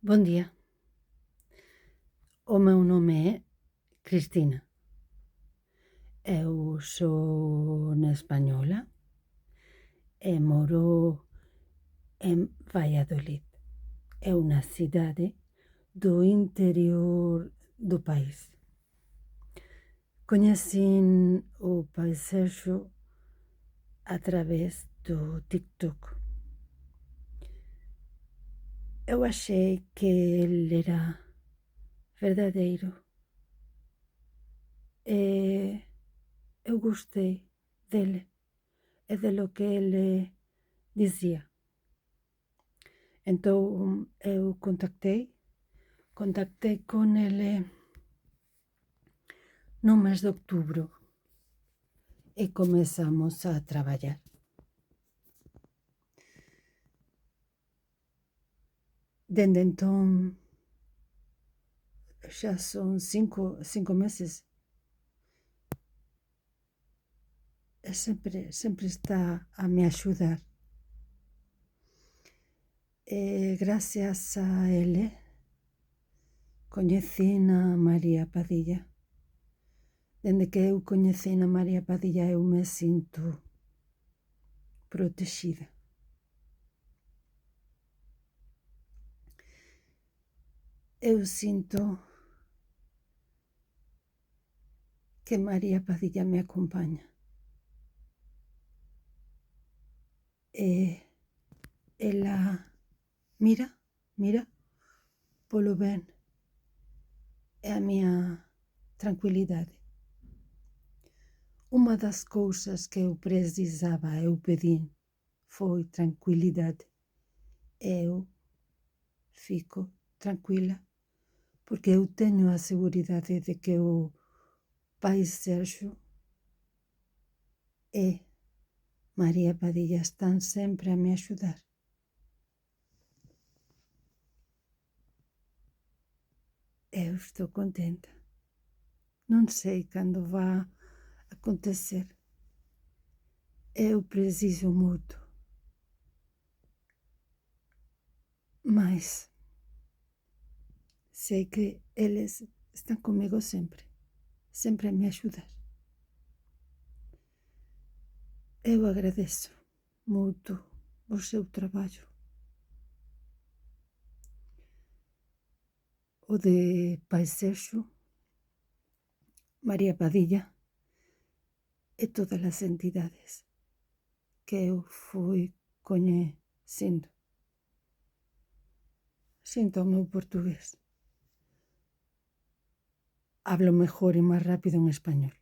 Bon día, o meu nome é Cristina. Eu son española e moro en Valladolid. É unha cidade do interior do país. Coñecín o Pai Sergio a través do TikTok. Eu achei que el era verdadeiro e eu gostei dele e de lo que ele dizía. Entón eu contactei con ele no mes de outubro e comezamos a traballar. Dende entón xa son cinco meses e sempre está a me axudar. E gracias a ele coñecín a María Padilla. Dende que eu coñecín a María Padilla eu me sinto protexida. Eu sinto que María Padilla me acompaña. E ela mira polo ben e a miña tranquilidade. Unha das cousas que eu precisaba, eu pedín, foi tranquilidade. Eu fico tranquila porque eu teño a seguridade de que o Pai Sergio e María Padilla están sempre a me axudar. Eu estou contenta. Non sei cando va acontecer. Eu preciso moito. Mas sei que eles están comigo sempre a me axudar. Eu agradezo moito o seu traballo. O de Pai Sergio, María Padilla e todas as entidades que eu fui coñecendo. Sinto o meu portugués. Hablo mejor e máis rápido en español.